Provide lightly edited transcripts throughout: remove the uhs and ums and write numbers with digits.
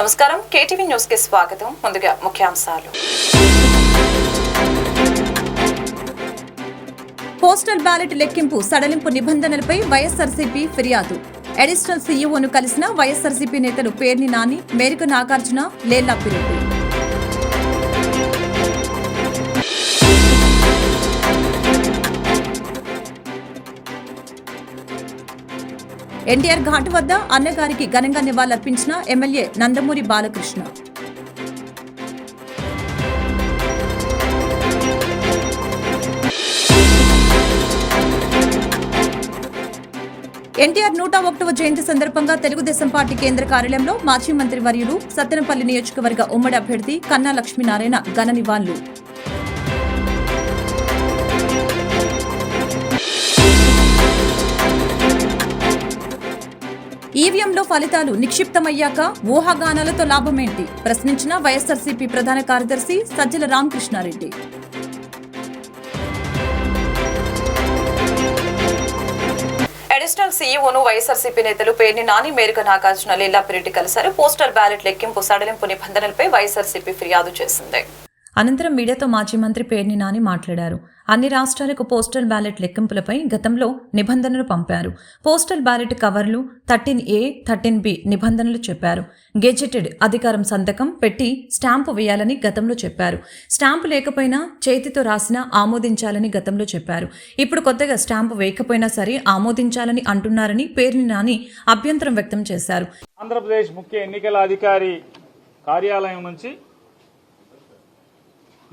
నమస్కారం, KTV news కి స్వాగతం. ముందుగా ముఖ్యాంశాలు. పోస్టల్ బ్యాలెట్ లెక్కింపు సడలింపు నిబంధనలపై వైఎస్ఆర్సీపీ ఫిర్యాదు. అడిషనల్ సీఈఓను కలిసిన వైఎస్ఆర్సీపీ నేతలు పేర్ని నాని, మేరకు నాగార్జున, లేల్లాపిరెడ్డి. ఎన్టీఆర్ ఘాట్ వద్ద అన్నగారికి ఘనంగా నివాళులర్పించిన ఎమ్మెల్యే నందమూరి బాలకృష్ణ. ఎన్టీఆర్ 101వ జయంతి సందర్భంగా తెలుగుదేశం పార్టీ కేంద్ర కార్యాలయంలో మాజీ మంత్రి వర్యులు సత్తెనపల్లి నియోజకవర్గ ఉమ్మడి అభ్యర్థి కన్నా లక్ష్మీనారాయణ ఘన నివాళులు. ఈవీఎంలో ఫలితాలు నిక్షిప్తమయ్యాక ఊహాగానాలతో లాభమేంటి ప్రశ్నించిన వైఎస్ఆర్సీపీ ప్రధాన కార్యదర్శి సజ్జల రామకృష్ణారెడ్డి. అడిషనల్ సీఈఓను వైఎస్ఆర్సీపీ నేతలు పేర్ని నాని, మేరకు నాగార్జున, లేల్లాపిరెడ్డి కలిశారు. పోస్టల్ బ్యాలెట్ లెక్కింపు సడలింపు నిబంధనలపై వైఎస్ఆర్సీపీ ఫిర్యాదు చేసింది. అనంతరం మీడియాతో మాజీ మంత్రి పేర్ని నాని మాట్లాడారు. అన్ని రాష్ట్రాలకు పోస్టల్ బ్యాలెట్ లెక్కింపులపై గతంలో నిబంధనలు పంపారు. పోస్టల్ బ్యాలెట్ కవర్లు 13A, 13B నిబంధనలు చెప్పారు. గెజెటెడ్ అధికారం సంతకం పెట్టి స్టాంపు వేయాలని గతంలో చెప్పారు. స్టాంపు లేకపోయినా చేతితో రాసినా ఆమోదించాలని గతంలో చెప్పారు. ఇప్పుడు కొత్తగా స్టాంపు వేయకపోయినా సరే ఆమోదించాలని అంటున్నారని పేర్ని నాని అభ్యంతరం వ్యక్తం చేశారు. ఆంధ్రప్రదేశ్ ముఖ్య ఎన్నికల అధికారి కార్యాలయం నుంచి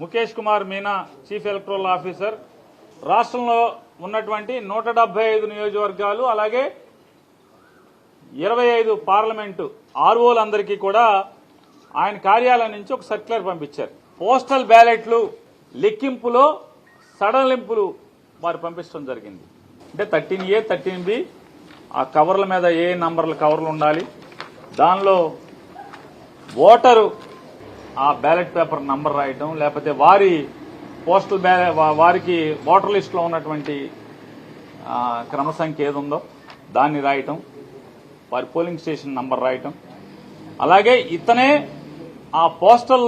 Mukesh Kumar Meena, chief electoral officer, రాష్ట్రంలో ఉన్నటువంటి 175 నియోజకవర్గాలు అలాగే 25 పార్లమెంటు ఆర్ఓలందరికీ కూడా ఆయన కార్యాలయం నుంచి ఒక సర్క్యులర్ పంపించారు. పోస్టల్ బ్యాలెట్లు లెక్కింపులో సడలింపులు వారు పంపించడం జరిగింది. అంటే 13A, 13B ఆ కవర్ల మీద ఏ నంబర్ల కవర్లు ఉండాలి, దానిలో ఓటరు ఆ బ్యాలెట్ పేపర్ నంబర్ రాయటం, లేకపోతే వారి పోస్టల్ వారికి ఓటర్ లిస్టులో ఉన్నటువంటి క్రమ సంఖ్య ఏది ఉందో దాన్ని రాయటం, వారి పోలింగ్ స్టేషన్ నంబర్ రాయటం, అలాగే ఇతనే ఆ పోస్టల్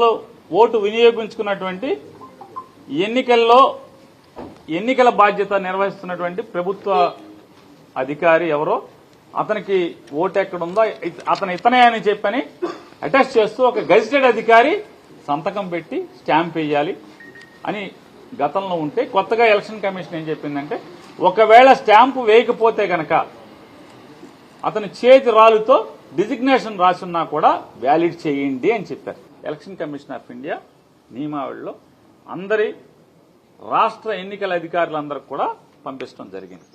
ఓటు వినియోగించుకున్నటువంటి ఎన్నికల బాధ్యత నిర్వహిస్తున్నటువంటి ప్రభుత్వ అధికారి ఎవరో అతనికి ఓటు ఎక్కడుందో ఇతనే అని చెప్పని అటాచ్ చేస్తూ ఒక గెజిటెడ్ అధికారి సంతకం పెట్టి స్టాంప్ వేయాలి అని గతంలో ఉంటే, కొత్తగా ఎలక్షన్ కమిషన్ ఏం చెప్పిందంటే ఒకవేళ స్టాంపు వేయకపోతే గనక అతని చేతి రాలుతో డిజిగ్నేషన్ రాసున్నా కూడా వ్యాలిడ్ చేయండి అని చెప్పారు. ఎలక్షన్ కమిషన్ ఆఫ్ ఇండియా నియమావళిలో అందరి రాష్ట్ర ఎన్నికల అధికారులందరూ కూడా పంపించడం జరిగింది.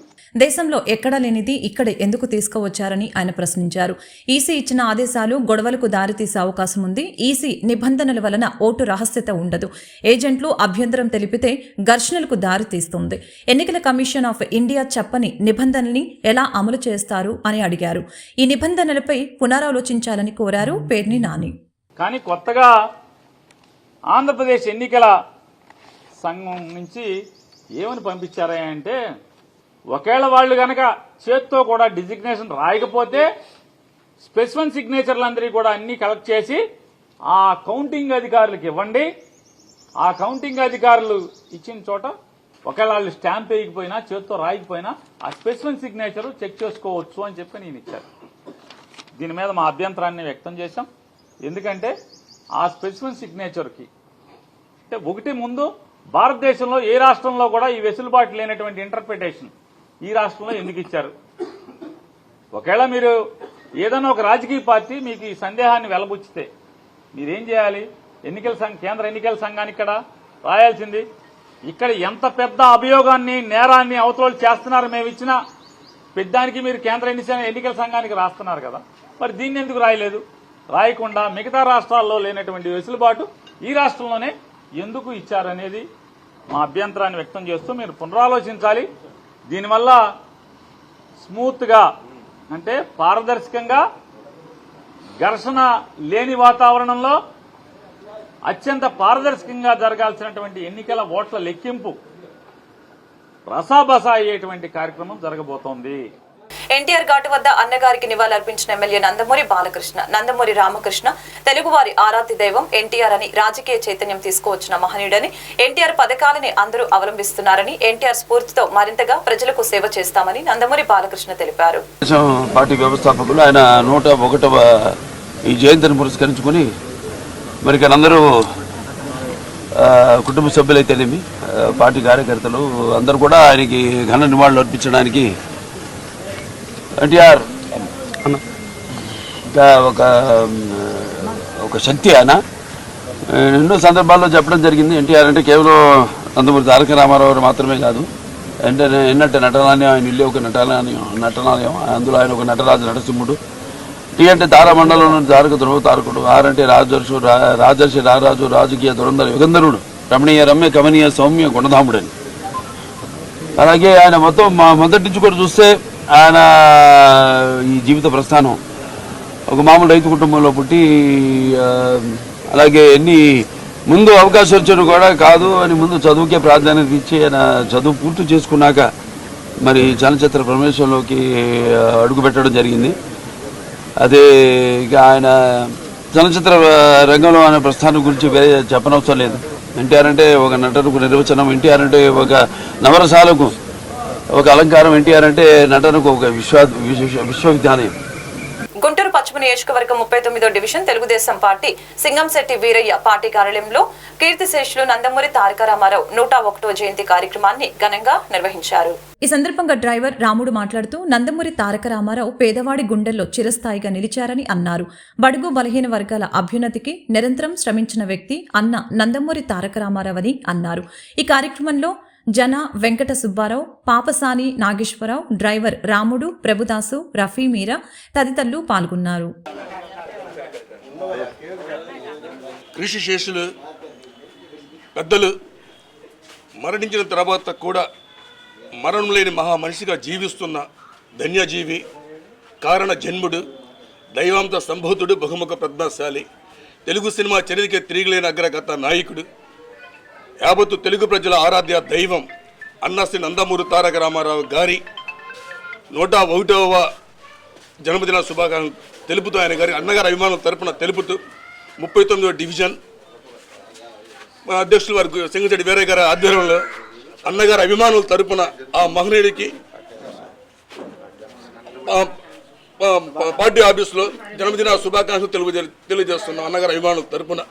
దేశంలో ఎక్కడా లేనిది ఇక్కడ ఎందుకు తీసుకువచ్చారని ఆయన ప్రశ్నించారు. ఈసీ ఇచ్చిన ఆదేశాలు గొడవలకు దారితీసే అవకాశం ఉంది. ఈసీ నిబంధనల వలన ఓటు రహస్యత ఉండదు. ఏజెంట్లు అభ్యంతరం తెలిపితే ఘర్షణలకు దారితీస్తుంది. ఎన్నికల కమిషన్ ఆఫ్ ఇండియా చెప్పని నిబంధనల్ని ఎలా అమలు చేస్తారు అని అడిగారు. ఈ నిబంధనలపై పునరాలోచించాలని కోరారు పేర్ని నాని. కానీ కొత్తగా ఆంధ్రప్రదేశ్ ఎన్నికల సంఘం నుంచి ఏమని పంపించారా అంటే, ఒకవేళ వాళ్ళు గనక చేత్తో కూడా డిజిగ్నేషన్ రాయకపోతే స్పెసిఫిక్ సిగ్నేచర్లందరికీ కూడా అన్ని కలెక్ట్ చేసి ఆ కౌంటింగ్ అధికారులకు ఇవ్వండి. ఆ కౌంటింగ్ అధికారులు ఇచ్చిన చోట ఒకవేళ వాళ్ళు స్టాంప్ వేయకపోయినా చేత్తో రాయకపోయినా ఆ స్పెసిఫిక్ సిగ్నేచర్ చెక్ చేసుకోవచ్చు అని చెప్పి నేను ఇచ్చాను. దీని మీద మా అభ్యంతరాన్ని వ్యక్తం చేశాం. ఎందుకంటే ఆ స్పెసిఫిక్ సిగ్నేచర్కి అంటే ఒకటి ముందు భారతదేశంలో ఏ రాష్ట్రంలో కూడా ఈ వెసులుబాటు లేనటువంటి ఇంటర్ప్రిటేషన్ ఈ రాష్ట్రంలో ఎందుకు ఇచ్చారు? ఒకవేళ మీరు ఏదైనా ఒక రాజకీయ పార్టీ మీకు ఈ సందేహాన్ని వెలబుచ్చితే మీరేం చేయాలి? కేంద్ర ఎన్నికల సంఘానికి ఇక్కడ రాయాల్సింది, ఇక్కడ ఎంత పెద్ద అభియోగాన్ని నేరాన్ని అవతల చేస్తున్నారు, మేము ఇచ్చిన పెద్దానికి మీరు కేంద్ర ఎన్నికల సంఘానికి రాస్తున్నారు కదా, మరి దీన్ని ఎందుకు రాయలేదు? రాయకుండా మిగతా రాష్ట్రాల్లో లేనటువంటి వెసులుబాటు ఈ రాష్ట్రంలోనే ఎందుకు ఇచ్చారనేది మా అభ్యంతరాన్ని వ్యక్తం చేస్తూ మీరు పునరాలోచించాలి. దీనివల్ల స్మూత్గా అంటే పారదర్శకంగా ఘర్షణ లేని వాతావరణంలో అత్యంత పారదర్శకంగా జరగాల్సినటువంటి ఎన్నికల ఓట్ల లెక్కింపు రసాబసా అయ్యేటువంటి కార్యక్రమం జరగబోతోంది. ఎన్టీఆర్ ఘాటు వద్ద అన్నగారికి నివాళులర్పించిన ఎమ్మెల్యే నందమూరి బాలకృష్ణ. నందమూరి రామకృష్ణ తెలుగువారి ఆరాధ్య దైవం ఎన్టీఆర్ అని, రాజకీయ చైతన్యం తీసుకువచ్చిన మహనీయుడని, ఎన్టీఆర్ పథకాలని అందరూ అవలంబిస్తున్నారని, ఎన్టీఆర్ స్ఫూర్తితో మరింతగా ప్రజలకు సేవ చేస్తామని నందమూరి బాలకృష్ణ తెలిపారు. పార్టీ వ్యవస్థాపకులు ఆయన 101వ ఈ జయంతిని పురస్కరించుకుని మరి ఇక్కడ అందరూ కుటుంబ సభ్యులైతేనేమి పార్టీ కార్యకర్తలు అందరూ కూడా ఆయనకి ఘన నివాళులు అర్పించడానికి ఎన్టీఆర్ ఒక శక్తి ఆయన ఎన్నో సందర్భాల్లో చెప్పడం జరిగింది. ఎన్టీఆర్ అంటే కేవలం నందమూరి తారక రామారావు మాత్రమే కాదు, అంటే ఎన్నట్టు నటనాలయం, ఆయన ఇల్లు ఒక నటనాలయం, అందులో ఆయన ఒక నటరాజు నరసింహుడు. టీ అంటే తారామండలంలో తారక ధ్రువ తారకుడు, ఆర్ అంటే రాజర్షి రారాజు, రాజకీయ దురంధర యుగంధరుడు, రమణీయ రమ్య కమనీయ సౌమ్య గుణధాముడని. అలాగే ఆయన మొత్తం మొదటి నుంచి కూడా చూస్తే ఆయన ఈ జీవిత ప్రస్థానం ఒక మామూలు రైతు కుటుంబంలో పుట్టి, అలాగే ఎన్ని ముందు అవకాశం వచ్చాడు కూడా కాదు అని ముందు చదువుకే ప్రాధాన్యత ఇచ్చి ఆయన చదువు పూర్తి చేసుకున్నాక మరి చలనచిత్ర ప్రవేశంలోకి అడుగుపెట్టడం జరిగింది. అదే ఇక ఆయన చలనచిత్ర రంగంలో ఆయన ప్రస్థానం గురించి వేరే చెప్పనవసరం లేదు. ఎన్టీఆర్ అంటే ఒక నటనకు నిర్వచనం, ఎన్టీఆర్ అంటే ఒక నవరసాలకు ఒక అలంకారం, ఎన్టీఆర్ అంటే నటనకు ఒక విశ్వవిద్యాలయం. గుంటూరు పశ్చిమ నియోజకవర్గం 39వ division Telugu Desam party Singamsetti Veeraiah party కార్యాలయంలో కీర్తిశేషులు నందమూరి తారక రామారావు 101వ జయంతి కార్యక్రమాన్ని ఘనంగా నిర్వహించారు. ఈ సందర్భంగా డ్రైవర్ రాముడు మాట్లాడుతూ నందమూరి తారక రామారావు పేదవాడి గుండెల్లో చిరస్థాయిగా నిలిచారని అన్నారు. బడుగు బలహీన వర్గాల అభ్యున్నతికి నిరంతరం శ్రమించిన వ్యక్తి అన్న నందమూరి తారక రామారావు అని అన్నారు. ఈ కార్యక్రమంలో జన వెంకట సుబ్బారావు, పాపసాని నాగేశ్వరరావు, డ్రైవర్ రాముడు, ప్రభుదాసు, రఫీ మీరా తదితరులు పాల్గొన్నారు. కృషి శేషులు పెద్దలు మరణించిన తర్వాత కూడా మరణం లేని మహామనిషిగా జీవిస్తున్న ధన్యజీవి, కారణ జన్ముడు, దైవాంత సంభూతుడు, బహుముఖ ప్రజ్ఞాశాలి, తెలుగు సినిమా చరిత్రకే తిరిగిలేని అగ్రగత నాయకుడు, యావత్తు తెలుగు ప్రజల ఆరాధ్య దైవం అన్నశ్రీ నందమూరి తారక రామారావు గారి 101వ జన్మదిన శుభాకాంక్షలు తెలుపుతూ, ఆయన గారి అన్నగారి అభిమానుల తరపున తెలుపుతూ 39వ డివిజన్ మా అధ్యక్షులు వారి సింగంశెట్టి వీరయ్య గారి ఆధ్వర్యంలో అన్నగారి అభిమానుల తరపున ఆ మహనీయుడికి పార్టీ ఆఫీసులో జన్మదిన శుభాకాంక్షలు తెలియజేస్తున్నాం. అన్నగారి అభిమానుల తరపున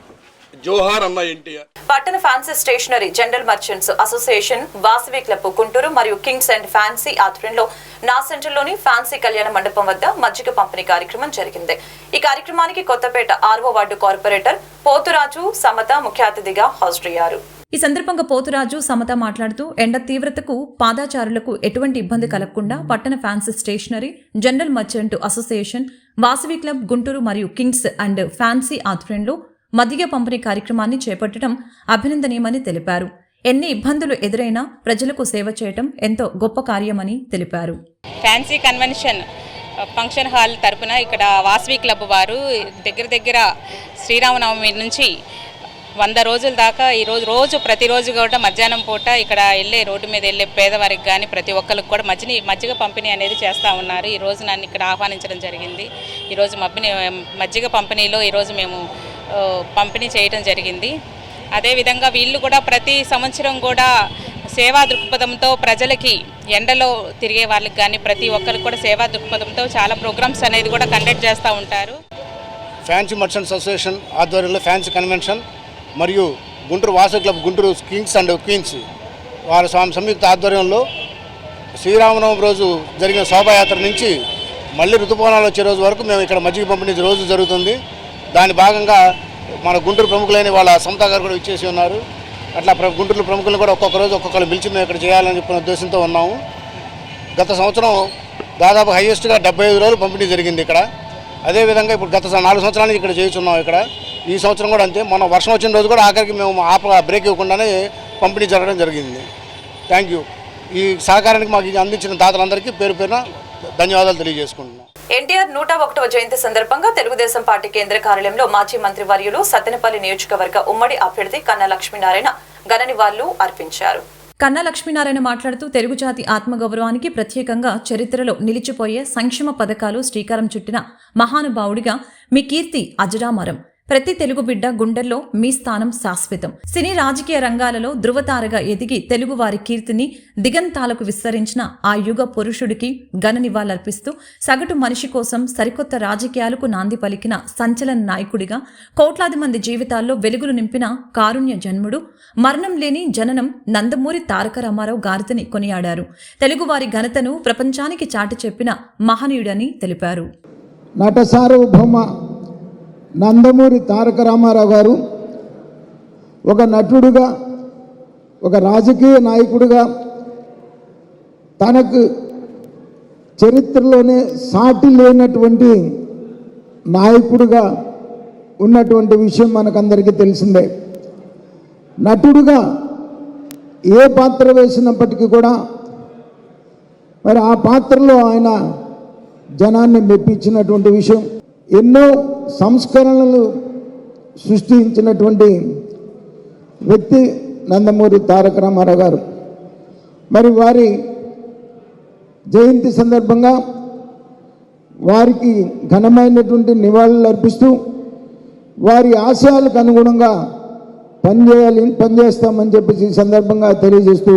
జోహార్ అన్న ఎన్టీఆర్. పట్టణ fancy stationery general merchants association, Vasavi club Guntur మరియు కింగ్స్ అండ్ ఫ్యాన్సీ ఆధ్వర్యంలో నా సెంటర్లోని ఫ్యాన్సీ కళ్యాణ మండపం వద్ద మజ్జిగ పంపిణీ కార్యక్రమం జరిగింది. ఈ కార్యక్రమానికి కొత్తపేట 6వ వార్డు కార్పొరేటర్ పోతురాజు సమత ముఖ్య అతిథిగా హాజరయ్యారు. ఈ సందర్భంగా పోతురాజు సమత మాట్లాడుతూ ఎండ తీవ్రతకు పాదాచారులకు ఎటువంటి ఇబ్బంది కలగకుండా పట్టణ fancy stationery general merchant association, Vasavi club Guntur మరియు కింగ్స్ అండ్ ఫ్యాన్సీ ఆధ్వర్యంలో మజ్జిగ పంపిణీ కార్యక్రమాన్ని చేపట్టడం అభినందనీయమని తెలిపారు. ఎన్ని ఇబ్బందులు ఎదురైనా ప్రజలకు సేవ చేయడం ఎంతో గొప్ప కార్యమని తెలిపారు. ఫ్యాన్సీ కన్వెన్షన్ ఫంక్షన్ హాల్ తరపున ఇక్కడ వాసవి క్లబ్ వారు దగ్గర శ్రీరామనవమి నుంచి 100 రోజుల దాకా ఈరోజు ప్రతిరోజు కూడా మధ్యాహ్నం పూట ఇక్కడ రోడ్డు మీద వెళ్ళే పేదవారికి కానీ ప్రతి ఒక్కరికి కూడా మజ్జిగ పంపిణీ అనేది చేస్తూ ఉన్నారు. ఈరోజు నన్ను ఇక్కడ ఆహ్వానించడం జరిగింది. ఈరోజు మజ్జిగ పంపిణీలో ఈరోజు మేము పంపిణీ చేయడం జరిగింది. అదేవిధంగా వీళ్ళు కూడా ప్రతి సంవత్సరం కూడా సేవా దృక్పథంతో ప్రజలకి ఎండలో తిరిగే వాళ్ళకి కానీ ప్రతి ఒక్కరికి కూడా సేవా దృక్పథంతో చాలా ప్రోగ్రామ్స్ అనేది కూడా కండక్ట్ చేస్తూ ఉంటారు. ఫ్యాన్సీ మర్చెంట్స్ అసోసియేషన్ ఆధ్వర్యంలో ఫ్యాన్సీ కన్వెన్షన్ మరియు Guntur Vasavi club Guntur kings and queens వారి సంయుక్త ఆధ్వర్యంలో శ్రీరామనవమి రోజు జరిగిన శోభాయాత్ర నుంచి మళ్ళీ ఋతుపవనాలు వచ్చే రోజు వరకు మేము ఇక్కడ మజ్జిగ పంపిణీ రోజు జరుగుతుంది. దాని భాగంగా మన గుంటూరు ప్రముఖులైన వాళ్ళ సమతా గారు కూడా ఇచ్చేసి ఉన్నారు. అట్లా గుంటూరు ప్రముఖులను కూడా ఒక్కొక్క రోజు ఒక్కొక్కరు పిలిచి మేము ఇక్కడ చేయాలని చెప్పిన ఉద్దేశంతో ఉన్నాము. గత సంవత్సరం దాదాపు హైయెస్ట్గా 75 రోజులు పంపిణీ జరిగింది ఇక్కడ. అదేవిధంగా ఇప్పుడు గత 4 సంవత్సరాల నుంచి ఇక్కడ చేస్తున్నాం. ఇక్కడ ఈ సంవత్సరం కూడా అంతే. మొన్న వర్షం వచ్చిన రోజు కూడా ఆఖరికి మేము బ్రేక్ ఇవ్వకుండానే పంపిణీ జరగడం జరిగింది. Thank you. ఈ సహకారానికి మాకు అందించిన దాతలందరికీ పేరు పేరున ధన్యవాదాలు తెలియజేసుకుంటున్నాం. ఎన్టీఆర్ 101వ జయంతి సందర్భంగా తెలుగుదేశం పార్టీ కేంద్ర కార్యాలయంలో మాజీ మంత్రి వర్యులు సత్తెనపల్లి నియోజకవర్గ ఉమ్మడి అభ్యర్థి కన్నా లక్ష్మీనారాయణ ఘన నివాళులు అర్పించారు. కన్నా లక్ష్మీనారాయణ మాట్లాడుతూ తెలుగు జాతి ఆత్మగౌరవానికి ప్రత్యేకంగా చరిత్రలో నిలిచిపోయే సంక్షేమ పథకాలు శ్రీకారం చుట్టిన మహానుభావుడిగా మీ కీర్తి అజరామరం. ప్రతి తెలుగు బిడ్డ గుండెల్లో మీ స్థానం శాశ్వతం. సినీ రాజకీయ రంగాలలో ధృవతారగా ఎదిగి తెలుగు వారి కీర్తిని దిగంతాలకు విస్తరించిన ఆ యుగ పురుషుడికి ఘన నివాళులర్పిస్తూ సగటు మనిషి కోసం సరికొత్త రాజకీయాలకు నాంది పలికిన సంచలన నాయకుడిగా కోట్లాది మంది జీవితాల్లో వెలుగులు నింపిన కారుణ్య జన్ముడు, మరణం లేని జననం నందమూరి తారక రామారావు గారిని కొనియాడారు. తెలుగువారి ఘనతను ప్రపంచానికి చాటి చెప్పిన మహనీయుడని తెలిపారు. నట సార్వభౌమ నందమూరి తారక రామారావు గారు ఒక నటుడుగా, ఒక రాజకీయ నాయకుడిగా తనకు చరిత్రలోనే సాటి లేనటువంటి నాయకుడిగా ఉన్నటువంటి విషయం మనకందరికీ తెలిసిందే. నటుడుగా ఏ పాత్ర వేసినప్పటికీ కూడా మరి ఆ పాత్రలో ఆయన జనాన్ని మెప్పించినటువంటి విషయం, ఎన్నో సంస్కరణలు సృష్టించినటువంటి వ్యక్తి నందమూరి తారక రామారావు గారు. మరి వారి జయంతి సందర్భంగా వారికి ఘనమైనటువంటి నివాళులు అర్పిస్తూ వారి ఆశయాలకు అనుగుణంగా పనిచేస్తామని చెప్పేసి ఈ సందర్భంగా తెలియజేస్తూ,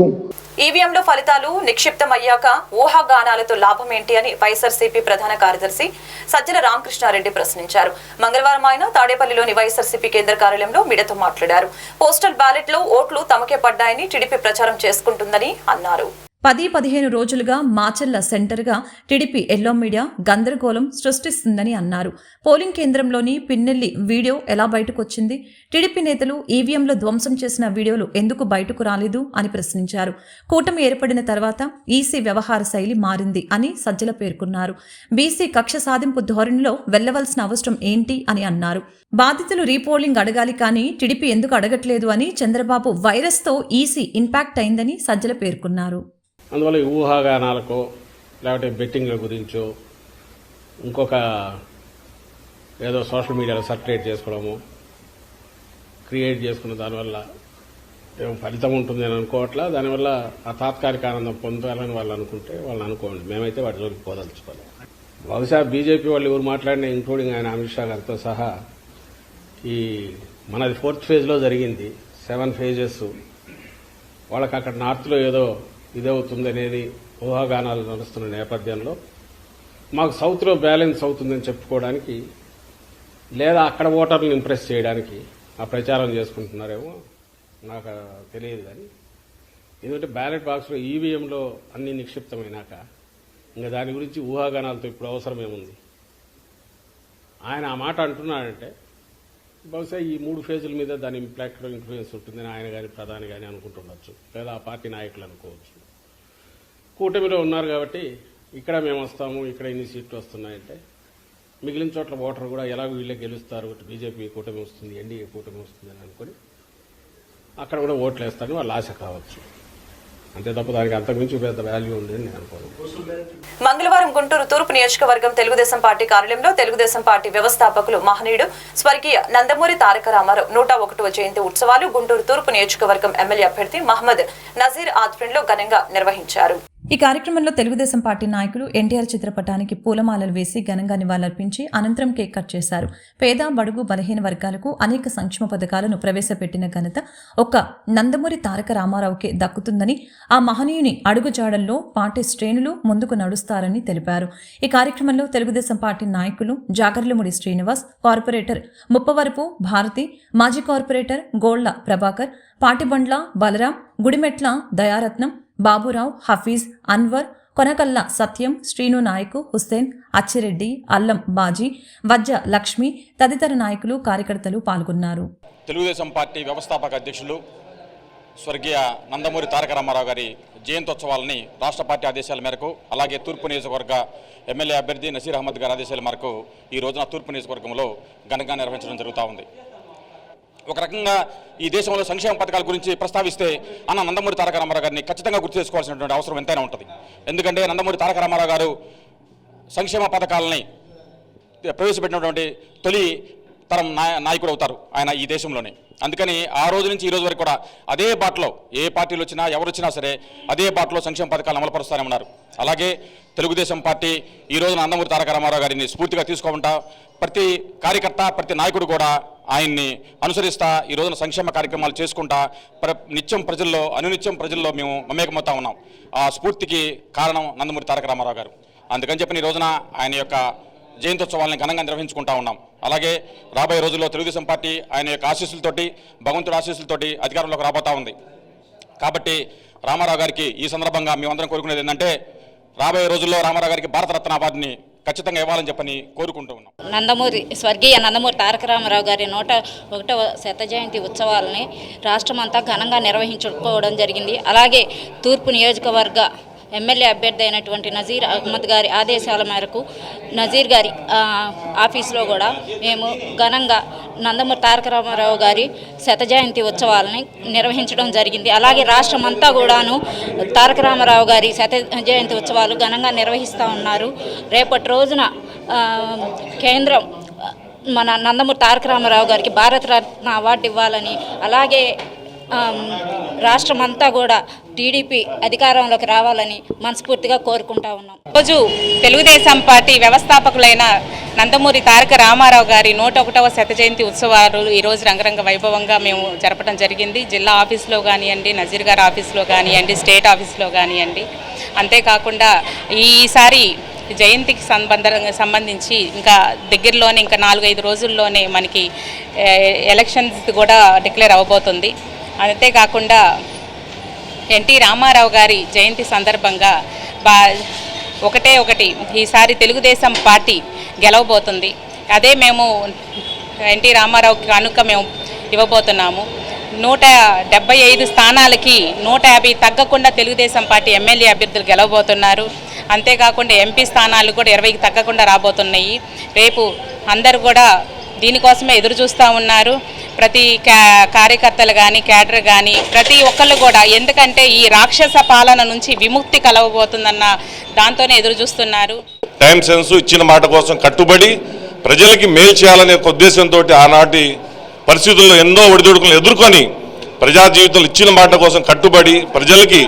ఈవీఎంలో ఫలితాలు నిక్షిప్తమయ్యాక ఊహాగానాలతో లాభం ఏంటి అని వైఎస్ఆర్సీపీ ప్రధాన కార్యదర్శి సజ్జల రామకృష్ణారెడ్డి ప్రశ్నించారు. మంగళవారం ఆయన తాడేపల్లిలోని వైఎస్ఆర్సీపీ కేంద్ర కార్యాలయంలో మీడియాతో మాట్లాడారు. పోస్టల్ బ్యాలెట్ లో ఓట్లు తమకే పడ్డాయని టీడీపీ ప్రచారం చేసుకుంటుందని అన్నారు. 10-15 రోజులుగా మాచర్ల సెంటర్గా టీడీపీ ఎల్లో మీడియా గందరగోళం సృష్టిస్తుందని అన్నారు. పోలింగ్ కేంద్రంలోని పిన్నెల్లి వీడియో ఎలా బయటకు వచ్చింది? టీడీపీ నేతలు ఈవీఎంలో ధ్వంసం చేసిన వీడియోలు ఎందుకు బయటకు రాలేదు అని ప్రశ్నించారు. కూటమి ఏర్పడిన తర్వాత ఈసీ వ్యవహార శైలి మారింది అని సజ్జల పేర్కొన్నారు. బీసీ కక్ష సాధింపు ధోరణిలో వెళ్లవలసిన అవసరం ఏంటి అని అన్నారు. బాధితులు రీపోలింగ్ అడగాలి కానీ టీడీపీ ఎందుకు అడగట్లేదు అని చంద్రబాబు వైరస్తో ఈసీ ఇంపాక్ట్ అయిందని సజ్జల పేర్కొన్నారు. అందువల్ల ఈ ఊహాగానాలకో లేకపోతే బెట్టింగ్ల గురించో ఇంకొక ఏదో సోషల్ మీడియాలో సర్క్యులేట్ చేసుకోవడము, క్రియేట్ చేసుకున్న దానివల్ల ఏమో ఫలితం ఉంటుంది అని అనుకోవట్లా. దానివల్ల ఆ తాత్కాలిక ఆనందం పొందాలని వాళ్ళు అనుకుంటే వాళ్ళని అనుకోండి. మేమైతే వాటి జోలికి పోదలుచుకోలేదు. బహుశా బీజేపీ వాళ్ళు ఎవరు మాట్లాడినా, ఇంక్లూడింగ్ ఆయన అమిత్ షా గారితో సహా, ఈ మనది 4th ఫేజ్లో జరిగింది, 7 phases. వాళ్ళకి అక్కడ నార్త్లో ఏదో ఇదవుతుంది అనేది ఊహాగానాలు నడుస్తున్న నేపథ్యంలో మాకు సౌత్లో బ్యాలెన్స్ అవుతుందని చెప్పుకోవడానికి లేదా అక్కడ ఓటర్లను ఇంప్రెస్ చేయడానికి ఆ ప్రచారం చేసుకుంటున్నారేమో నాకు తెలియదు. కానీ ఎందుకంటే బ్యాలెట్ బాక్స్లో ఈవీఎంలో అన్ని నిక్షిప్తమైనాక ఇంకా దాని గురించి ఊహాగానాలతో ఇప్పుడు అవసరమేముంది? ఆయన ఆ మాట అంటున్నాడంటే బహుశా ఈ 3 phases మీద దాని ఇంపాక్ట్ ఇన్ఫ్లుయెన్స్ ఉంటుందని ఆయన కానీ ప్రధాని కానీ అనుకుంటుండొచ్చు, లేదా ఆ పార్టీ నాయకులు అనుకోవచ్చు. కూటమిలో ఉన్నారు కాబట్టి ఇక్కడ మేము వస్తాము, ఇక్కడ ఇన్ని సీట్లు వస్తున్నాయంటే మిగిలిన చోట్ల ఓటర్ కూడా ఎలాగో వీళ్ళే గెలుస్తారు, బీజేపీ కూటమి వస్తుంది, ఎన్డీఏ కూటమి వస్తుంది అని అనుకుని అక్కడ కూడా ఓట్లు వేస్తారని వాళ్ళ ఆశ కావచ్చు. అంతే తప్ప దానికి అంతకుమించి పెద్ద వాల్యూ ఉంది అని నేను అనుకోను. మంగళవారం గుంటూరు తూర్పు నియోజకవర్గం తెలుగుదేశం పార్టీ కార్యాలయంలో తెలుగుదేశం పార్టీ వ్యవస్థాపకులు మహనీయుడు స్వర్గీయ నందమూరి తారక రామారావు 101వ జయంతి ఉత్సవాలు గుంటూరు తూర్పు నియోజకవర్గం ఎమ్మెల్యే అభ్యర్థి మహమ్మద్ నజీర్ ఆధ్వర్యంలో ఘనంగా నిర్వహించారు. ఈ కార్యక్రమంలో తెలుగుదేశం పార్టీ నాయకులు ఎన్టీఆర్ చిత్రపటానికి పూలమాలలు వేసి ఘనంగా నివాళులర్పించి అనంతరం కేక్ కట్ చేశారు. పేద, బడుగు, బలహీన వర్గాలకు అనేక సంక్షేమ పథకాలను ప్రవేశపెట్టిన ఘనత ఒక్క నందమూరి తారక రామారావుకే దక్కుతుందని, ఆ మహనీయుని అడుగుజాడల్లో పార్టీ శ్రేణులు ముందుకు నడుస్తారని తెలిపారు. ఈ కార్యక్రమంలో తెలుగుదేశం పార్టీ నాయకులు జాగర్లముడి శ్రీనివాస్, కార్పొరేటర్ ముప్పవరపు భారతి, మాజీ కార్పొరేటర్ గోళ్ల ప్రభాకర్, పాటిబండ్ల బలరాం, గుడిమెట్ల దయారత్నం, బాబురావు, హఫీజ్, అన్వర్, కొనకల్ల సత్యం, శ్రీను నాయకు, హుస్సేన్, అచ్చిరెడ్డి, అల్లం బాజీ, వజ్జ లక్ష్మి తదితర నాయకులు, కార్యకర్తలు పాల్గొన్నారు. తెలుగుదేశం పార్టీ వ్యవస్థాపక అధ్యక్షులు స్వర్గీయ నందమూరి తారక రామారావు గారి జయంతోత్సవాలని రాష్ట్ర పార్టీ ఆదేశాల మేరకు, అలాగే తూర్పు నియోజకవర్గ ఎమ్మెల్యే అభ్యర్థి నసీర్ అహ్మద్ గారి ఆదేశాల మేరకు ఈ రోజున తూర్పు నియోజకవర్గంలో ఘనంగా నిర్వహించడం జరుగుతూ ఉంది. ఒక రకంగా ఈ దేశంలో సంక్షేమ పథకాల గురించి ప్రస్తావిస్తే అన్న నందమూరి తారక రామారావు గారిని ఖచ్చితంగా గుర్తు చేసుకోవాల్సినటువంటి అవసరం ఎంతైనా ఉంటుంది. ఎందుకంటే నందమూరి తారక రామారావు గారు సంక్షేమ పథకాలని ప్రవేశపెట్టినటువంటి తొలి తరం నాయకుడు అవుతారు ఆయన ఈ దేశంలోనే. అందుకని ఆ రోజు నుంచి ఈ రోజు వరకు కూడా అదే బాటలో ఏ పార్టీలు వచ్చినా ఎవరు వచ్చినా సరే అదే బాటలో సంక్షేమ పథకాలు అమలుపరుస్తూనే ఉన్నారు. అలాగే తెలుగుదేశం పార్టీ ఈ రోజున నందమూరి తారక రామారావు గారిని స్ఫూర్తిగా తీసుకుంటా ప్రతి కార్యకర్త ప్రతి నాయకుడు కూడా ఆయన్ని అనుసరిస్తా ఈ రోజున సంక్షేమ కార్యక్రమాలు చేసుకుంటా నిత్యం ప్రజల్లో అనునిత్యం ప్రజల్లో మేము మమేకమవుతా ఉన్నాం. ఆ స్ఫూర్తికి కారణం నందమూరి తారక రామారావు గారు. అందుకని చెప్పిన ఈ రోజున ఆయన యొక్క జయంత్యోత్సవాలను ఘనంగా నిర్వహించుకుంటా ఉన్నాం. అలాగే రాబోయే రోజుల్లో తెలుగుదేశం పార్టీ ఆయన యొక్క ఆశీస్సులతోటి భగవంతుడి ఆశీస్సులతోటి అధికారంలోకి రాబోతా ఉంది. కాబట్టి రామారావు గారికి ఈ సందర్భంగా మేమందరం కోరుకునేది ఏంటంటే రాబోయే రోజుల్లో రామారావు గారికి భారతరత్న అవార్డుని ఖచ్చితంగా ఇవ్వాలని చెప్పని కోరుకుంటూ ఉన్నాం. స్వర్గీయ నందమూరి తారక రామారావు గారి 101వ శత జయంతి ఉత్సవాలని రాష్ట్రమంతా ఘనంగా నిర్వహించుకోవడం జరిగింది. అలాగే తూర్పు నియోజకవర్గ ఎమ్మెల్యే అభ్యర్థి అయినటువంటి నజీర్ అహ్మద్ గారి ఆదేశాల మేరకు నజీర్ గారి ఆఫీసులో కూడా మేము ఘనంగా నందమూరి తారక రామారావు గారి శత జయంతి ఉత్సవాలని నిర్వహించడం జరిగింది. అలాగే రాష్ట్రమంతా కూడాను తారక రామారావు గారి శత జయంతి ఉత్సవాలు ఘనంగా నిర్వహిస్తూ ఉన్నారు. రేపటి రోజున కేంద్రం మన నందమూరి తారక రామారావు గారికి భారతరత్న అవార్డు ఇవ్వాలని, అలాగే రాష్ట్రమంతా కూడా టీడీపీ అధికారంలోకి రావాలని మనస్ఫూర్తిగా కోరుకుంటా ఉన్నాం. రోజు తెలుగుదేశం పార్టీ వ్యవస్థాపకులైన నందమూరి తారక రామారావు గారి 101వ శత జయంతి ఉత్సవాలు ఈరోజు రంగరంగ వైభవంగా మేము జరపడం జరిగింది. జిల్లా ఆఫీస్లో కానివ్వండి, నజీర్ గారి ఆఫీస్లో కానివ్వండి, స్టేట్ ఆఫీస్లో కానివ్వండి. అంతేకాకుండా ఈసారి జయంతికి సంబంధించి ఇంకా దగ్గరలోనే ఇంకా 4-5 రోజుల్లోనే మనకి ఎలక్షన్స్ కూడా డిక్లేర్ అవ్వబోతుంది. అంతేకాకుండా ఎన్టీ రామారావు గారి జయంతి సందర్భంగా ఒకటి ఈసారి తెలుగుదేశం పార్టీ గెలవబోతుంది. అదే మేము ఎన్టీ రామారావు కనుక మేము ఇవ్వబోతున్నాము. 175 స్థానాలకి 150 తగ్గకుండా తెలుగుదేశం పార్టీ ఎమ్మెల్యే అభ్యర్థులు గెలవబోతున్నారు. అంతేకాకుండా ఎంపీ స్థానాలు కూడా 20కి తగ్గకుండా రాబోతున్నాయి. రేపు అందరూ కూడా దీనికోసమే ఎదురు చూస్తూ ఉన్నారు. ప్రతి కార్యకర్తలు కానీ క్యాడర్ కానీ ప్రతి ఒక్కళ్ళు కూడా, ఎందుకంటే ఈ రాక్షస పాలన నుంచి విముక్తి కలవబోతుందన్న దాంతోనే ఎదురు చూస్తున్నారు. టైం సెన్స్ ఇచ్చిన మాట కోసం కట్టుబడి ప్రజలకి మేలు చేయాలనే ఉద్దేశంతో ఆనాటి పరిస్థితుల్లో ఎన్నో ఒడిదుడుకులను ఎదుర్కొని ప్రజా జీవితంలో ఇచ్చిన మాట కోసం కట్టుబడి ప్రజలకి,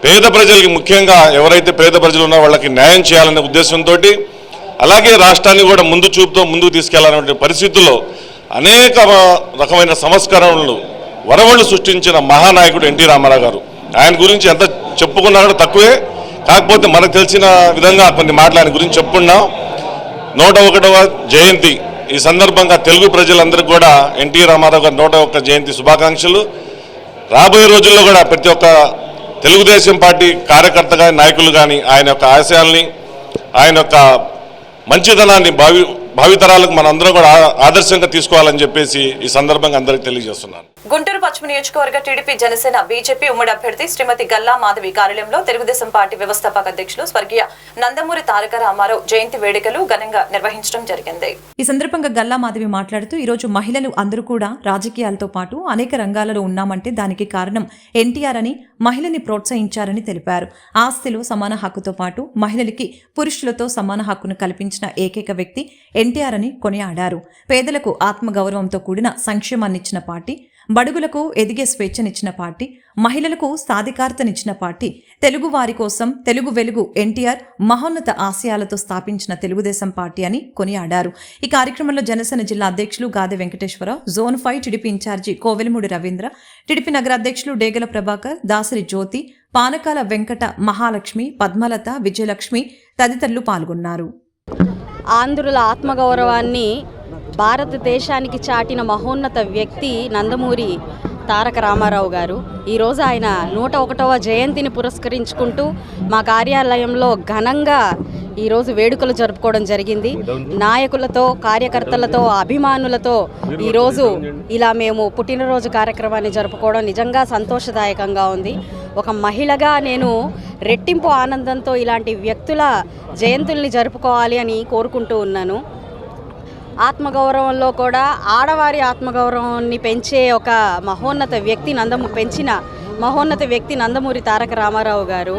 పేద ప్రజలకి, ముఖ్యంగా ఎవరైతే పేద ప్రజలు ఉన్నారో వాళ్ళకి న్యాయం చేయాలనే ఉద్దేశంతో, అలాగే రాష్ట్రాన్ని కూడా ముందు చూపుతో ముందుకు తీసుకెళ్లాలనే పరిస్థితుల్లో అనేక రకమైన సంస్కరణలు వరవళ్ళు సృష్టించిన మహానాయకుడు ఎన్టీ రామారావు గారు. ఆయన గురించి ఎంత చెప్పుకున్నా కూడా తక్కువే. కాకపోతే మనకు తెలిసిన విధంగా కొన్ని మాటలు ఆయన గురించి చెప్పుకున్నాం. 101వ జయంతి ఈ సందర్భంగా తెలుగు ప్రజలందరికీ కూడా ఎన్టీ రామారావు గారి 101 జయంతి శుభాకాంక్షలు. రాబోయే రోజుల్లో కూడా ప్రతి ఒక్క తెలుగుదేశం పార్టీ కార్యకర్త కానీ నాయకులు కానీ ఆయన యొక్క ఆశయాల్ని, ఆయన యొక్క మంచితనాన్ని భావితరాలకు మనందరం కూడా ఆదర్శంగా తీసుకోవాలని చెప్పేసి ఈ సందర్భంగా అందరికీ తెలియజేస్తున్నాను. గుంటూరు పశ్చిమ నియోజకవర్గ టీడీపీ జనసేన బీజేపీ ఉమ్మడి అభ్యర్థి శ్రీమతి గల్లా మాధవి కార్యాలయంలో తెలుగుదేశం పార్టీ వ్యవస్థాపక అధ్యక్షులు స్వర్గీయ నందమూరి తారక రామారావు జయంతి వేడుకలు ఘనంగా నిర్వహించడం జరిగింది. ఈ సందర్భంగా గల్లా మాధవి మాట్లాడుతూ ఈరోజు మహిళలు అందరూ కూడా రాజకీయాలతో పాటు అనేక రంగాలలో ఉన్నామంటే దానికి కారణం ఎన్టీఆర్ అని, మహిళని ప్రోత్సహించారని తెలిపారు. ఆస్తిలో సమాన హక్కుతో పాటు మహిళలకి పురుషులతో సమాన హక్కును కల్పించిన ఏకైక వ్యక్తి ఎన్టీఆర్ అని కొనియాడారు. పేదలకు ఆత్మగౌరవంతో కూడిన సంక్షేమాన్నిచ్చిన పార్టీ, బడుగులకు ఎదిగే స్వేచ్ఛనిచ్చిన పార్టీ, మహిళలకు సాధికారతనిచ్చిన పార్టీ, తెలుగు వారి కోసం తెలుగు వెలుగు ఎన్టీఆర్ మహోన్నత ఆశయాలతో స్థాపించిన తెలుగుదేశం పార్టీ అని కొనియాడారు. ఈ కార్యక్రమంలో జనసేన జిల్లా అధ్యక్షులు Gade Venkateswara Rao, zone 5 TDP in charge Kovelamudi Ravindra, TDP నగర అధ్యక్షులు డేగల ప్రభాకర్, దాసరి జ్యోతి, పానకాల వెంకట, మహాలక్ష్మి, పద్మలత, విజయలక్ష్మి తదితరులు పాల్గొన్నారు. ఆంధ్రుల ఆత్మగౌరవాన్ని భారతదేశానికి చాటిన మహోన్నత వ్యక్తి నందమూరి తారక రామారావు గారు. ఈరోజు ఆయన 101వ జయంతిని పురస్కరించుకుంటూ మా కార్యాలయంలో ఘనంగా ఈరోజు వేడుకలు జరుపుకోవడం జరిగింది. నాయకులతో, కార్యకర్తలతో, అభిమానులతో ఈరోజు ఇలా మేము పుట్టినరోజు కార్యక్రమాన్ని జరుపుకోవడం నిజంగా సంతోషదాయకంగా ఉంది. ఒక మహిళగా నేను రెట్టింపు ఆనందంతో ఇలాంటి వ్యక్తుల జయంతుల్ని జరుపుకోవాలి అని కోరుకుంటూ ఉన్నాను. ఆత్మగౌరవంలో కూడా ఆడవారి ఆత్మగౌరవాన్ని పెంచే ఒక మహోన్నత వ్యక్తి నందమూరి తారక రామారావు గారు.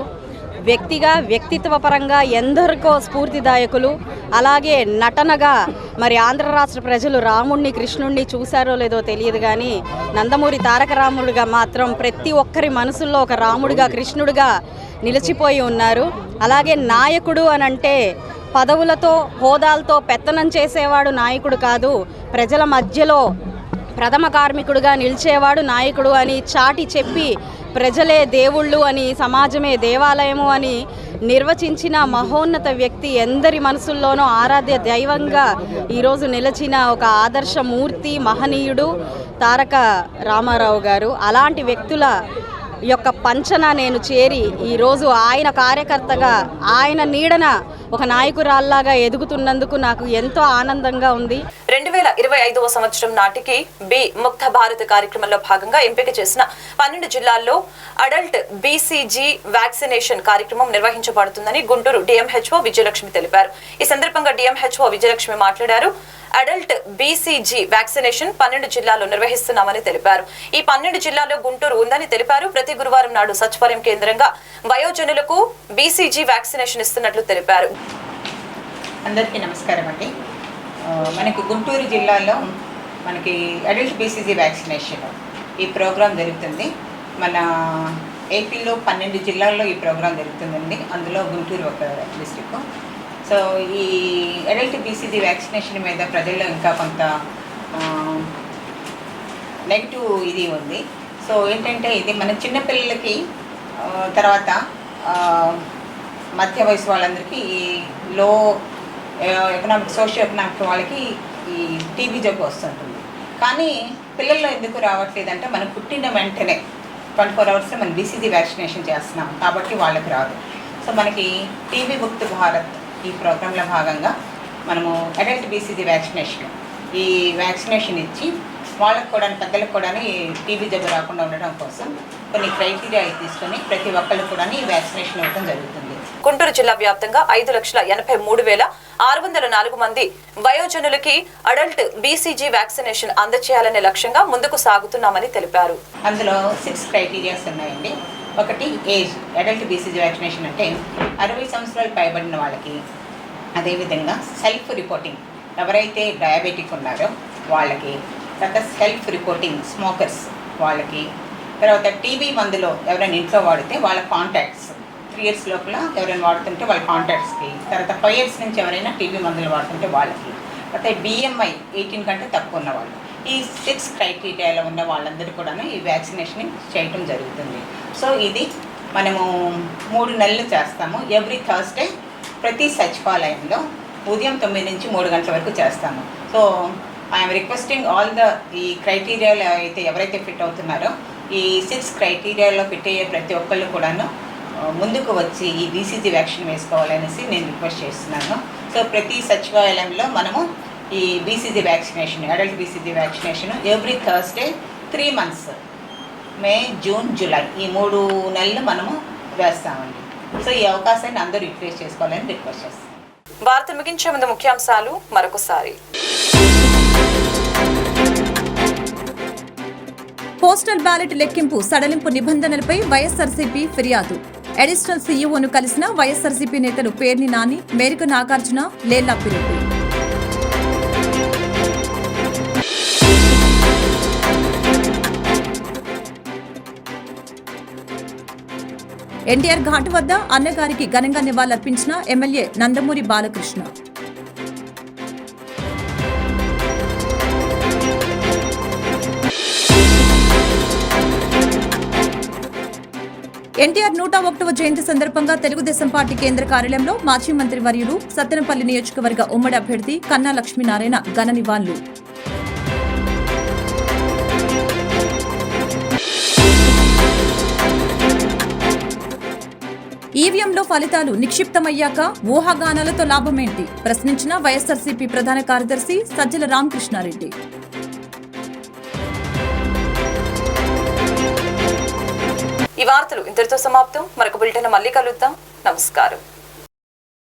వ్యక్తిగా వ్యక్తిత్వపరంగా ఎందరికో స్ఫూర్తిదాయకులు. అలాగే నటనగా మరి ఆంధ్ర రాష్ట్ర ప్రజలు రాముణ్ణి కృష్ణుణ్ణి చూశారో లేదో తెలియదు కానీ నందమూరి తారక రాముడిగా మాత్రం ప్రతి ఒక్కరి మనసుల్లో ఒక రాముడిగా కృష్ణుడిగా నిలిచిపోయి ఉన్నారు. అలాగే నాయకుడు అని అంటే పదవులతో హోదాలతో పెత్తనం చేసేవాడు నాయకుడు కాదు, ప్రజల మధ్యలో ప్రథమ కార్మికుడుగా నిలిచేవాడు నాయకుడు అని చాటి చెప్పి ప్రజలే దేవుళ్ళు అని సమాజమే దేవాలయము అని నిర్వచించిన మహోన్నత వ్యక్తి, ఎందరి మనసుల్లోనూ ఆరాధ్య దైవంగా ఈరోజు నిలిచిన ఒక ఆదర్శమూర్తి మహనీయుడు తారక రామారావు గారు. అలాంటి వ్యక్తుల యొక్క పంచన నేను చేరి ఈరోజు ఆయన కార్యకర్తగా ఆయన నీడన ఒక నాయకురాల్లాగా ఎదుగుతున్నందుకు నాకు ఎంతో ఆనందంగా ఉంది. 2025వ సంవత్సరం నాటికి బి ముక్త భారత్ కార్యక్రమంలో భాగంగా ఎంపిక చేసిన 12 జిల్లాల్లో అడల్ట్ బీసీజీ వ్యాక్సినేషన్ కార్యక్రమం నిర్వహించబడుతుందని గుంటూరు డిఎంహెచ్ఓ విజయలక్ష్మి తెలిపారు. ఈ సందర్భంగా డిఎంహెచ్ఓ విజయలక్ష్మి మాట్లాడారు. అడల్ట్ బీసీజీ వ్యాక్సినేషన్ 12 జిల్లాల్లో నిర్వహిస్తున్నామని తెలిపారు. ఈ 12 జిల్లాల్లో గుంటూరు ఉందని తెలిపారు. ప్రతి గురువారం నాడు సచివాలయం కేంద్రంగా వయోజనులకు బీసీజీ వ్యాక్సినేషన్ ఇస్తున్నట్లు తెలిపారు. అందరికీ నమస్కారం అండి. మనకి గుంటూరు జిల్లాలో మనకి అడల్ట్ బీసీజీ వ్యాక్సినేషన్ ఈ ప్రోగ్రాం జరుగుతుంది. మన ఏపీలో 12 జిల్లాల్లో ఈ ప్రోగ్రాం జరుగుతుందండి. అందులో గుంటూరు ఒక డిస్ట్రిక్ట్. సో ఈ అడల్ట్ బీసీజీ వ్యాక్సినేషన్ మీద ప్రజల్లో ఇంకా కొంత నెగిటివ్ ఇది ఉంది. సో ఏంటంటే ఇది మన చిన్నపిల్లలకి తర్వాత మధ్య వయసు వాళ్ళందరికీ ఈ లో సోషియో ఎకనామిక్ వాళ్ళకి ఈ టీబీ జబ్బు వస్తుంటుంది. కానీ పిల్లల్లో ఎందుకు రావట్లేదంటే మనం పుట్టిన వెంటనే 24 అవర్స్లో మనం బీసీజీ వ్యాక్సినేషన్ చేస్తున్నాం కాబట్టి వాళ్ళకి రాదు. సో మనకి టీబీ ముక్త భారత్ ఈ ప్రోగ్రాంలో భాగంగా మనము అడల్ట్ బీసీజీ ఈ వ్యాక్సినేషన్ ఇచ్చి వాళ్ళకు కూడా పెద్దలకు కూడా టీబీ జబ్బు రాకుండా ఉండడం కోసం కొన్ని క్రైటీరియా తీసుకొని ప్రతి ఒక్కళ్ళు కూడా ఈ వ్యాక్సినేషన్ ఇవ్వడం జరుగుతుంది. గుంటూరు జిల్లా వ్యాప్తంగా 5,83,604 మంది వయోజనులకి అడల్ట్ బీసీజీ వ్యాక్సినేషన్ అందజేయాలనే లక్ష్యంగా ముందుకు సాగుతున్నామని తెలిపారు. అందులో 6 క్రైటీరియాస్ ఉన్నాయండి. ఒకటి ఏజ్, అడల్ట్ బీసీజీ వ్యాక్సినేషన్ అంటే 60 సంవత్సరాలు పైబడిన వాళ్ళకి, అదేవిధంగా సెల్ఫ్ రిపోర్టింగ్ ఎవరైతే డయాబెటిక్ ఉన్నారో వాళ్ళకి, తర్వాత సెల్ఫ్ రిపోర్టింగ్ స్మోకర్స్ వాళ్ళకి, తర్వాత టీబీ మందులో ఎవరైనా ఇంట్లో వాడితే వాళ్ళ కాంటాక్ట్స్ 3 years లోపల ఎవరైనా వాడుతుంటే వాళ్ళ కాంటాక్ట్స్కి, తర్వాత 5 years నుంచి ఎవరైనా టీబీ మందులు వాడుతుంటే వాళ్ళకి, తర్వాత BMI 18 కంటే తక్కువ ఉన్న వాళ్ళు, ఈ 6 క్రైటీరియాలో ఉన్న వాళ్ళందరూ కూడా ఈ వ్యాక్సినేషన్ చేయటం జరుగుతుంది. సో ఇది మనము 3 నెలలు చేస్తాము. ఎవ్రీ థర్స్డే ప్రతి సచివాలయంలో ఉదయం 9 నుంచి 3 గంటల వరకు చేస్తాము. సో ఐఎమ్ రిక్వెస్టింగ్ ఆల్ ఈ క్రైటీరియాలో అయితే ఎవరైతే ఫిట్ అవుతున్నారో ఈ 6 క్రైటీరియాలో ఫిట్ అయ్యే ప్రతి ఒక్కళ్ళు కూడాను ముందుకు వచ్చి ఈ బీసీజీ వ్యాక్సిన్ వేసుకోవాలనేసి నేను రిక్వెస్ట్ చేస్తున్నాను. సో ప్రతి సచివాలయంలో మనము ఈ BCG vaccination, adult BCG vaccination every Thursday 3 months, మే, జూన్, జూలై ఈ 3 నెలలు మనము వేస్తామండి. సో ఈ అవకాశాన్ని అందరూ యూటిలైజ్ చేసుకోవాలని రిక్వెస్ట్ చేస్తాం. వార్త ముగించే ముందు ముఖ్యాంశాలు మరొకసారి. పోస్టల్ బ్యాలెట్ లెక్కింపు సడలింపు నిబంధనలపై వైఎస్ఆర్సీపీ ఫిర్యాదు. అడిషనల్ సీఈఓను కలిసిన వైఎస్ఆర్సీపీ నేతలు పేర్ని నాని, మేరకు నాగార్జున, లేల్లాపిరెడ్డి. ఎన్టీఆర్ ఘాట్ వద్ద అన్నగారికి ఘనంగా నివాళులర్పించిన ఎమ్మెల్యే నందమూరి బాలకృష్ణ. ఎన్టీఆర్ 101వ జయంతి సందర్భంగా తెలుగుదేశం పార్టీ కేంద్ర కార్యాలయంలో మాజీ మంత్రి వర్యులు సత్తెనపల్లి నియోజకవర్గ ఉమ్మడి అభ్యర్థి కన్నా లక్ష్మీనారాయణ ఘన నివాళులు. ఈవీఎంలో ఫలితాలు నిక్షిప్తమయ్యాక ఊహాగానాలతో లాభమేంటి ప్రశ్నించిన వైఎస్ఆర్సీపీ ప్రధాన కార్యదర్శి సజ్జల రామకృష్ణారెడ్డి. ఈ వార్తలు ఇంతటితో సమాప్తం. మరొక బులెటిన్ మళ్ళీ కలుద్దాం. నమస్కారం.